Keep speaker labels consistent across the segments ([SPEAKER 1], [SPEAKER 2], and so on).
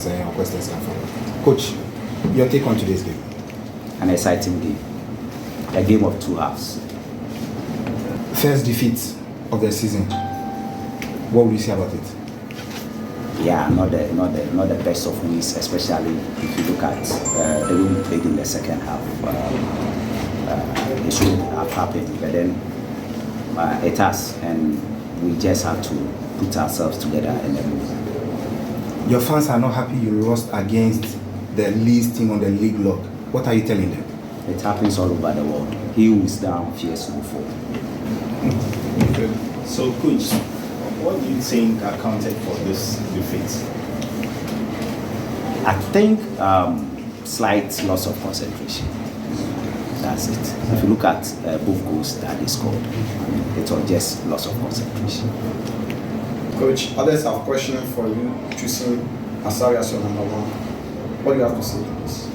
[SPEAKER 1] Coach, your take on today's game?
[SPEAKER 2] An exciting game. A game of two halves.
[SPEAKER 1] First defeat of the season. What will you say about it?
[SPEAKER 2] Yeah, not the best of wins, especially if you look at the way we played in the second half. It should have happened, but then it has, and we just have to put ourselves together and then move.
[SPEAKER 1] Your fans are not happy you lost against the least team on the league log. What are you telling them?
[SPEAKER 2] It happens all over the world. He who is down fears to go forward.
[SPEAKER 3] Okay. So, Coach, what do you think accounted for this defeat?
[SPEAKER 2] I think slight loss of concentration. That's it. If you look at both goals that they scored, it was just loss of concentration.
[SPEAKER 4] Coach, others have questioned for you choosing Asari as your number one. What do you have to say to this?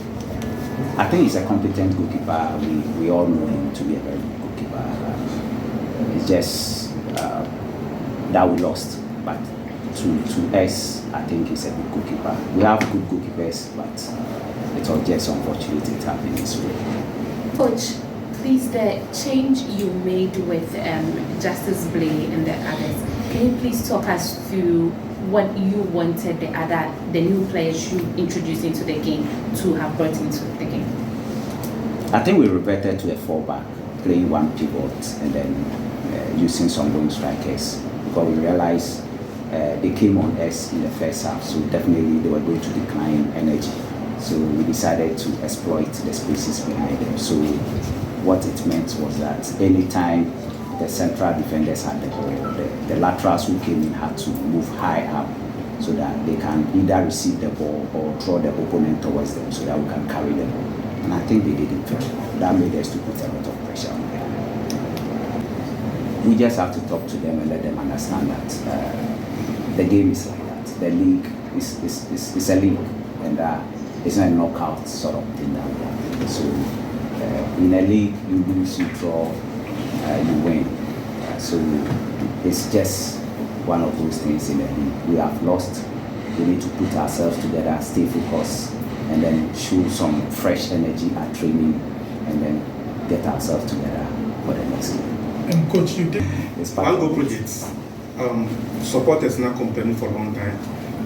[SPEAKER 2] I think he's a competent goalkeeper. We all know him to be a very good goalkeeper. It's just that we lost. But to us, I think he's a good goalkeeper. We have good goalkeepers, but it was just unfortunate it happened this way.
[SPEAKER 5] Coach, please, the change you made with Justice Blay and the others, can you please talk us through what you wanted the new players you introduced into the game to have brought into the game?
[SPEAKER 2] I think we reverted to a 4-back, playing one pivot and then using some wing strikers, because we realized they came on us in the first half, so definitely they were going to decline energy. So we decided to exploit the spaces behind them. So what it meant was that anytime the central defenders had the ball, the laterals who came in had to move high up so that they can either receive the ball or draw the opponent towards them so that we can carry the ball. And I think they did it very well. That made us to put a lot of pressure on them. We just have to talk to them and let them understand that the game is like that. The league is a league, and it's not a knockout sort of thing that we have. So in a league, you lose, you draw, you win. So it's just one of those things in the league. We have lost. We need to put ourselves together, stay focused, and then show some fresh energy at training, and then get ourselves together for the next game.
[SPEAKER 6] And Coach, you did
[SPEAKER 1] Mango projects. Supporters not complaining for a long time.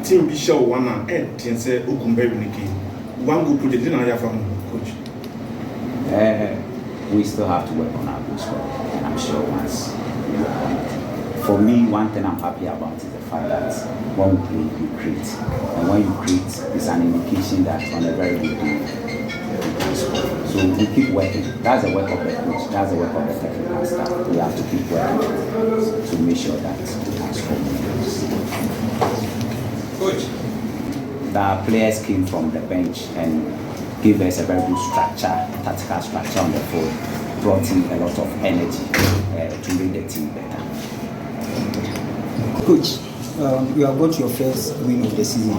[SPEAKER 1] Team be show one man and say Ogum very Niki. One go project didn't have from Coach.
[SPEAKER 2] We still have to work on our goal scoring, and I'm sure once we work on it. For me, one thing I'm happy about is the fact that when we play, you create. And when you create, it's an indication that on a very good day, you can score. So we keep working. That's the work of the coach. That's the work of the technical staff. We have to keep working to make sure that we can score more goals.
[SPEAKER 4] Coach,
[SPEAKER 2] The players came from the bench and gave us a very good structure, tactical structure on the field, brought in a lot of energy to make the team better.
[SPEAKER 7] Coach, you have got your first win of the season.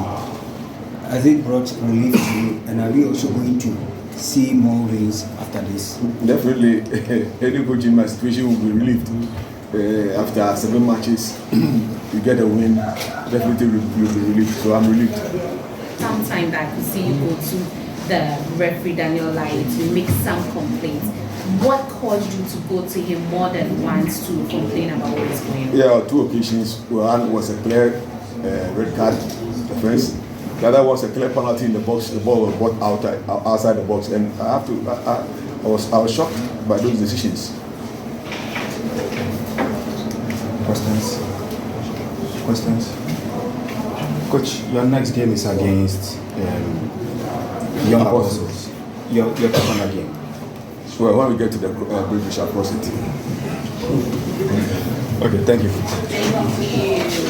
[SPEAKER 7] Has it brought relief to you, and are we also going to see more wins after this?
[SPEAKER 8] Definitely, any coach in my situation will be relieved. After 7 matches, you get a win, definitely you'll be relieved. So I'm relieved.
[SPEAKER 5] Sometime that you see you go to the referee Daniel Lai to make some complaints. What caused you to go to him more than once to complain about what is going on?
[SPEAKER 8] Yeah, on 2 occasions. One was a clear red card, the first. The other was a clear penalty in the box. The ball was brought outside the box, and I was shocked by those decisions.
[SPEAKER 1] Questions? Coach, your next game is against Young Apostles. Your second game.
[SPEAKER 8] Well, when we get to the bridge, we shall cross it.
[SPEAKER 1] Okay, thank you.
[SPEAKER 5] Thank you.